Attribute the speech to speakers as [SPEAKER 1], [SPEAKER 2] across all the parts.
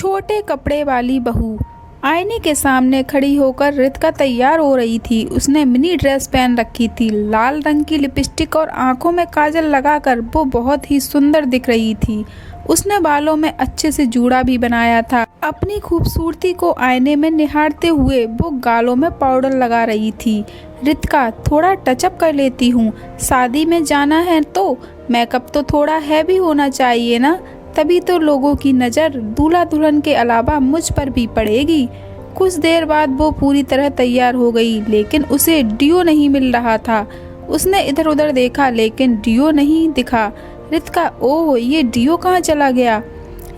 [SPEAKER 1] छोटे कपड़े वाली बहू। आईने के सामने खड़ी होकर रितिका तैयार हो रही थी। उसने मिनी ड्रेस पहन रखी थी, लाल रंग की लिपस्टिक और आंखों में काजल लगाकर वो बहुत ही सुंदर दिख रही थी। उसने बालों में अच्छे से जूड़ा भी बनाया था। अपनी खूबसूरती को आईने में निहारते हुए वो गालों में पाउडर लगा रही थी। रितिका, थोड़ा टचअप कर लेती हूँ, शादी में जाना है तो मेकअप तो थोड़ा हैवी होना चाहिए ना, तभी तो लोगों की नज़र दूल्हा दुल्हन के अलावा मुझ पर भी पड़ेगी। कुछ देर बाद वो पूरी तरह तैयार हो गई, लेकिन उसे डियो नहीं मिल रहा था। उसने इधर उधर देखा लेकिन डियो नहीं दिखा। रितिका, ओह ये डियो कहाँ चला गया?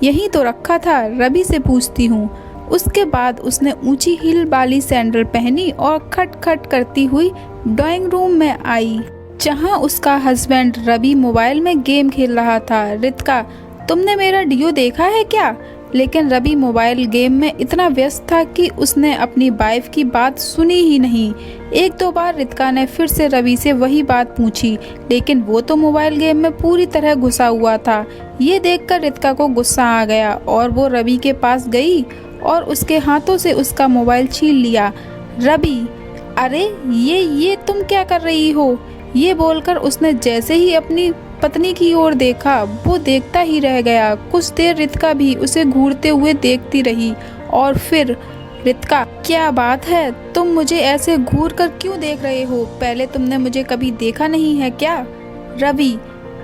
[SPEAKER 1] यहीं तो रखा था, रवि से पूछती हूँ। उसके बाद उसने ऊंची हील वाली सैंडल पहनी और खट खट करती हुई ड्राइंग रूम में आई, जहाँ उसका हस्बैंड रवि मोबाइल में गेम खेल रहा था। रितिका, तुमने मेरा डियो देखा है क्या? लेकिन रवि मोबाइल गेम में इतना व्यस्त था कि उसने अपनी वाइफ की बात सुनी ही नहीं। एक दो बार रितिका ने फिर से रवि से वही बात पूछी, लेकिन वो तो मोबाइल गेम में पूरी तरह घुसा हुआ था। ये देखकर रितिका को गुस्सा आ गया और वो रवि के पास गई और उसके हाथों से उसका मोबाइल छीन लिया। रवि, अरे ये तुम क्या कर रही हो? ये बोलकर उसने जैसे ही अपनी पत्नी की ओर देखा, वो देखता ही रह गया। कुछ देर रितिका भी उसे घूरते हुए देखती रही और फिर, रितिका क्या बात है, तुम मुझे ऐसे घूर कर क्यों देख रहे हो? पहले तुमने मुझे कभी देखा नहीं है क्या? रवि,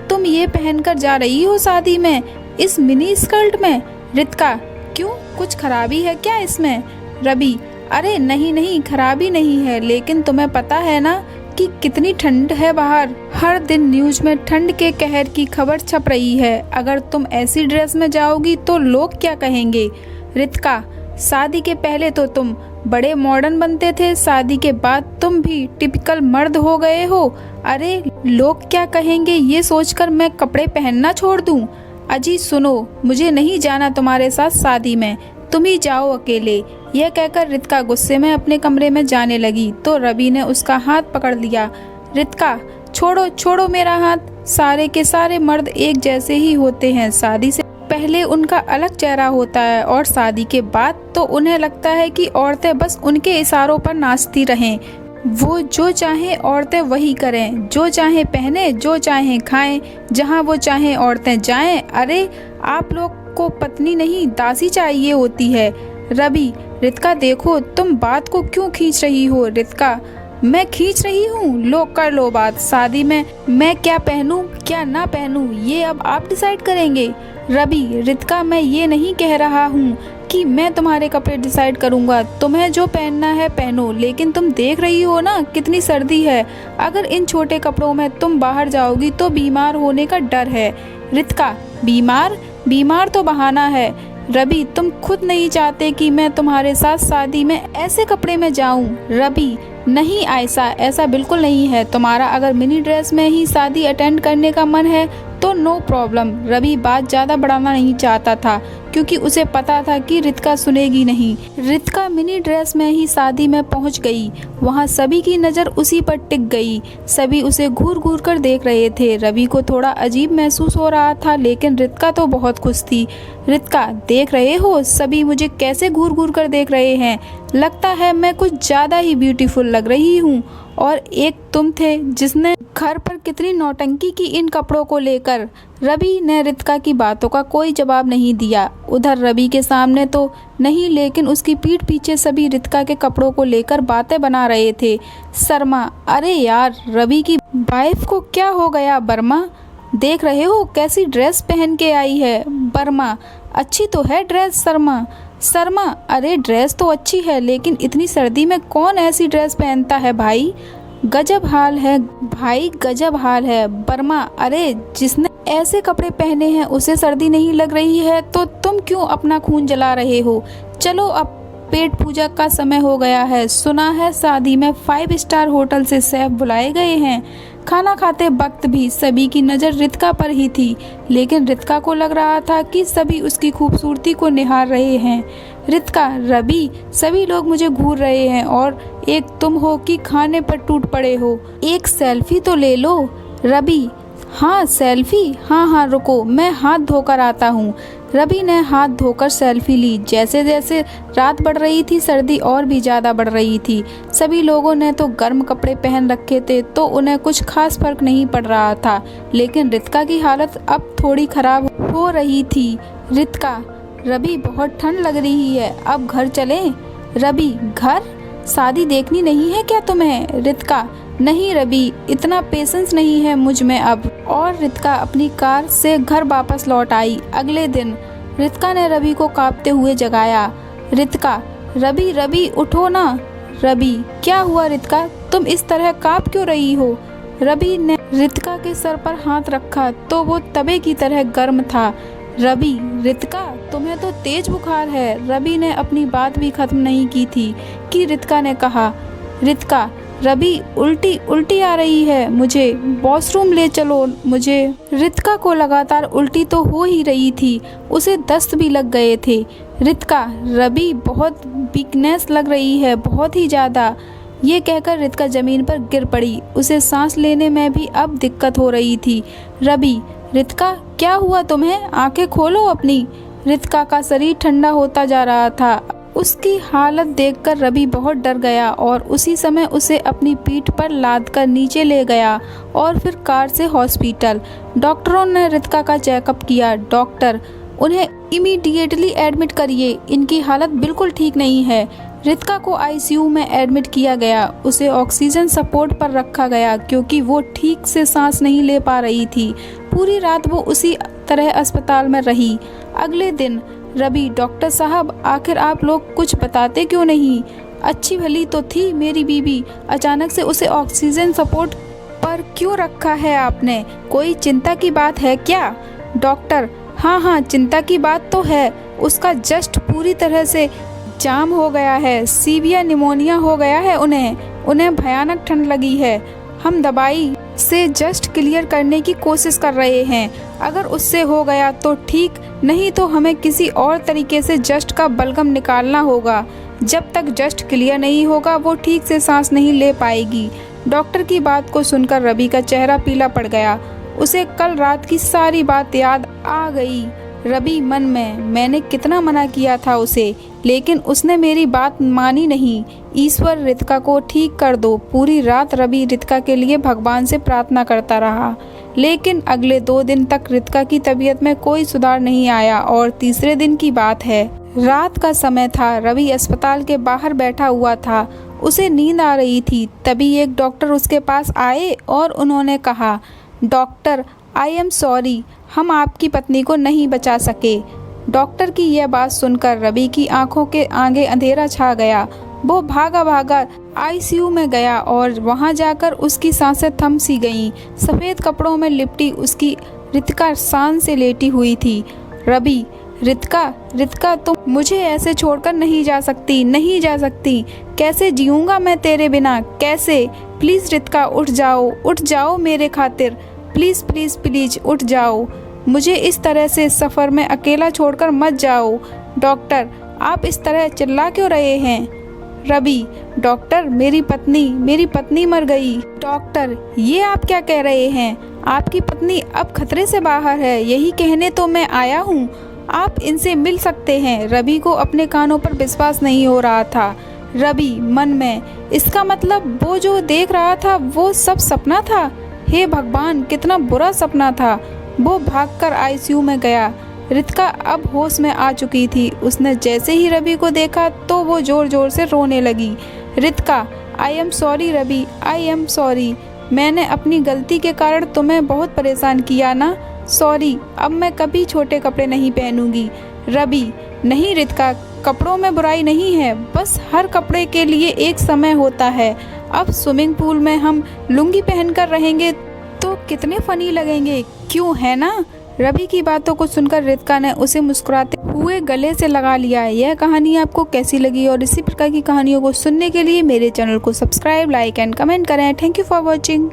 [SPEAKER 1] तुम ये पहनकर जा रही हो शादी में, इस मिनी स्कर्ट में? रितिका, क्यों, कुछ खराबी है क्या इसमें? रवि, अरे नहीं खराबी नहीं है, लेकिन तुम्हें पता है ना कि कितनी ठंड है बाहर। हर दिन न्यूज में ठंड के कहर की खबर छप रही है। अगर तुम ऐसी ड्रेस में जाओगी तो लोग क्या कहेंगे? रितिका, शादी के पहले तो तुम बड़े मॉडर्न बनते थे, शादी के बाद तुम भी टिपिकल मर्द हो गए हो। अरे लोग क्या कहेंगे ये सोचकर मैं कपड़े पहनना छोड़ दूं? अजी सुनो, मुझे नहीं जाना तुम्हारे साथ शादी में, तुम ही जाओ अकेले। यह कहकर रितिका गुस्से में अपने कमरे में जाने लगी तो रवि ने उसका हाथ पकड़ लिया। रितिका, छोड़ो मेरा हाथ। सारे के सारे मर्द एक जैसे ही होते हैं। शादी से पहले उनका अलग चेहरा होता है और शादी के बाद तो उन्हें लगता है कि औरतें बस उनके इशारों पर नाचती रहें। वो जो चाहे औरतें वही करें, जो चाहे पहने, जो चाहे खाएं, जहां वो चाहे औरतें जाएं। अरे आप लोग को पत्नी नहीं दासी चाहिए होती है। रवि, रितिका देखो, तुम बात को क्यों खींच रही हो? रितिका, मैं खींच रही हूँ? लो कर लो बात। शादी में मैं क्या पहनूं क्या ना पहनूं ये अब आप डिसाइड करेंगे। रवि, रितिका मैं ये नहीं कह रहा हूँ कि मैं तुम्हारे कपड़े डिसाइड करूँगा, तुम्हें जो पहनना है पहनो, लेकिन तुम देख रही हो ना कितनी सर्दी है। अगर इन छोटे कपड़ों में तुम बाहर जाओगी तो बीमार होने का डर है। रितिका, बीमार तो बहाना है। रवि, तुम खुद नहीं चाहते कि मैं तुम्हारे साथ शादी में ऐसे कपड़े में जाऊं? रवि, नहीं आयशा, ऐसा बिल्कुल नहीं है। तुम्हारा अगर मिनी ड्रेस में ही शादी अटेंड करने का मन है तो नो प्रॉब्लम। रवि बात ज़्यादा बढ़ाना नहीं चाहता था क्योंकि उसे पता था कि रितिका सुनेगी नहीं। रितिका मिनी ड्रेस में ही शादी में पहुंच गई। वहां सभी की नज़र उसी पर टिक गई। सभी उसे घूर घूर कर देख रहे थे। रवि को थोड़ा अजीब महसूस हो रहा था, लेकिन रितिका तो बहुत खुश थी। रितिका, देख रहे हो सभी मुझे कैसे घूर घूर कर देख रहे हैं? लगता है मैं कुछ ज़्यादा ही ब्यूटीफुल लग रही हूँ। और एक तुम थे जिसने घर पर कितनी नौटंकी की इन कपड़ों को लेकर। रवि ने रितिका की बातों का कोई जवाब नहीं दिया। उधर रवि के सामने तो नहीं, लेकिन उसकी पीठ पीछे सभी रितिका के कपड़ों को लेकर बातें बना रहे थे। शर्मा, अरे यार रवि की वाइफ को क्या हो गया? वर्मा, देख रहे हो कैसी ड्रेस पहन के आई है? वर्मा, अच्छी तो है ड्रेस। शर्मा, अरे ड्रेस तो अच्छी है, लेकिन इतनी सर्दी में कौन ऐसी ड्रेस पहनता है भाई? गजब हाल है भाई, गजब हाल है। वर्मा, अरे जिसने ऐसे कपड़े पहने हैं उसे सर्दी नहीं लग रही है तो तुम क्यों अपना खून जला रहे हो? चलो अब पेट पूजा का समय हो गया है। सुना है शादी में 5 स्टार होटल से शेफ बुलाए गए हैं। खाना खाते वक्त भी सभी की नज़र रितिका पर ही थी, लेकिन रितिका को लग रहा था कि सभी उसकी खूबसूरती को निहार रहे हैं। रितिका, रवि, सभी लोग मुझे घूर रहे हैं और एक तुम हो कि खाने पर टूट पड़े हो। एक सेल्फी तो ले लो। रवि, हाँ सेल्फी, हाँ रुको मैं हाथ धोकर आता हूँ। रवि ने हाथ धोकर सेल्फी ली। जैसे जैसे रात बढ़ रही थी सर्दी और भी ज़्यादा बढ़ रही थी। सभी लोगों ने तो गर्म कपड़े पहन रखे थे तो उन्हें कुछ खास फर्क नहीं पड़ रहा था, लेकिन रितिका की हालत अब थोड़ी खराब हो रही थी। रितिका, रवि बहुत ठंड लग रही है, अब घर चलें? रवि, घर? शादी देखनी नहीं है क्या तुम्हें? रितिका, नहीं रवि, इतना पेशेंस नहीं है मुझ में अब। और रितिका अपनी कार से घर वापस लौट आई। अगले दिन रितिका ने रवि को कांपते हुए जगाया। रितिका, रवि रवि उठो ना। रवि, क्या हुआ रितिका, तुम इस तरह कांप क्यों रही हो? रवि ने रितिका के सर पर हाथ रखा तो वो तवे की तरह गर्म था। रवि, रितिका तुम्हें तो तेज बुखार है। रवि ने अपनी बात भी खत्म नहीं की थी कि रितिका ने कहा, रितिका, रवि उल्टी उल्टी आ रही है, मुझे वॉशरूम ले चलो मुझे। रितिका को लगातार उल्टी तो हो ही रही थी, उसे दस्त भी लग गए थे। रितिका, रवि बहुत वीकनेस लग रही है, बहुत ही ज़्यादा। ये कहकर रितिका ज़मीन पर गिर पड़ी। उसे सांस लेने में भी अब दिक्कत हो रही थी। रवि, रितिका क्या हुआ तुम्हें? आंखें खोलो अपनी। रितिका का शरीर ठंडा होता जा रहा था। उसकी हालत देखकर रवि बहुत डर गया और उसी समय उसे अपनी पीठ पर लादकर नीचे ले गया और फिर कार से हॉस्पिटल। डॉक्टरों ने रितिका का चेकअप किया। डॉक्टर, उन्हें इमीडिएटली एडमिट करिए, इनकी हालत बिल्कुल ठीक नहीं है। रितिका को आईसीयू में एडमिट किया गया। उसे ऑक्सीजन सपोर्ट पर रखा गया क्योंकि वो ठीक से सांस नहीं ले पा रही थी। पूरी रात वो उसी तरह अस्पताल में रही। अगले दिन रवि, डॉक्टर साहब आखिर आप लोग कुछ बताते क्यों नहीं? अच्छी भली तो थी मेरी बीबी, अचानक से उसे ऑक्सीजन सपोर्ट पर क्यों रखा है आपने? कोई चिंता की बात है क्या? डॉक्टर, हाँ चिंता की बात तो है। उसका जस्ट पूरी तरह से जाम हो गया है, सीवियर निमोनिया हो गया है। उन्हें भयानक ठंड लगी है। हम दवाई से जस्ट क्लियर करने की कोशिश कर रहे हैं। अगर उससे हो गया तो ठीक, नहीं तो हमें किसी और तरीके से जस्ट का बलगम निकालना होगा। जब तक जस्ट क्लियर नहीं होगा वो ठीक से सांस नहीं ले पाएगी। डॉक्टर की बात को सुनकर रवि का चेहरा पीला पड़ गया। उसे कल रात की सारी बात याद आ गई। रवि मन में, मैंने कितना मना किया था उसे, लेकिन उसने मेरी बात मानी नहीं। ईश्वर रितिका को ठीक कर दो। पूरी रात रवि रितिका के लिए भगवान से प्रार्थना करता रहा, लेकिन अगले 2 दिन तक रितिका की तबीयत में कोई सुधार नहीं आया। और तीसरे दिन की बात है, रात का समय था। रवि अस्पताल के बाहर बैठा हुआ था, उसे नींद आ रही थी। तभी एक डॉक्टर उसके पास आए और उन्होंने कहा, डॉक्टर आई एम सॉरी, हम आपकी पत्नी को नहीं बचा सके। डॉक्टर की यह बात सुनकर रवि की आंखों के आगे अंधेरा छा गया। वो भागा आईसीयू में गया और वहां जाकर उसकी सांसें थम सी गईं। सफ़ेद कपड़ों में लिपटी उसकी रितिका शान से लेटी हुई थी। रवि, रितिका तुम मुझे ऐसे छोड़कर नहीं जा सकती। कैसे जीऊँगा मैं तेरे बिना, कैसे? प्लीज़ रितिका उठ जाओ मेरे खातिर। प्लीज़ उठ जाओ। मुझे इस तरह से सफ़र में अकेला छोड़कर मत जाओ। डॉक्टर, आप इस तरह चिल्ला क्यों रहे हैं? रवि, डॉक्टर मेरी पत्नी मर गई। डॉक्टर, ये आप क्या कह रहे हैं? आपकी पत्नी अब खतरे से बाहर है, यही कहने तो मैं आया हूँ। आप इनसे मिल सकते हैं। रवि को अपने कानों पर विश्वास नहीं हो रहा था। रवि मन में, इसका मतलब वो जो देख रहा था वो सब सपना था? हे भगवान, कितना बुरा सपना था। वो भागकर आईसीयू में गया। रितिका अब होश में आ चुकी थी। उसने जैसे ही रवि को देखा तो वो जोर जोर से रोने लगी। Ritika, I am sorry Ravi, I am sorry. मैंने अपनी गलती के कारण तुम्हें बहुत परेशान किया ना, सॉरी। अब मैं कभी छोटे कपड़े नहीं पहनूंगी। रवि, नहीं रितिका, कपड़ों में बुराई नहीं है, बस हर कपड़े के लिए एक समय होता है। अब स्विमिंग पूल में हम लुंगी पहनकर रहेंगे तो कितने फनी लगेंगे, क्यों है ना? रवि की बातों को सुनकर रितिका ने उसे मुस्कुराते हुए गले से लगा लिया। यह कहानी आपको कैसी लगी और इसी प्रकार की कहानियों को सुनने के लिए मेरे चैनल को सब्सक्राइब, लाइक एंड कमेंट करें। Thank you for watching.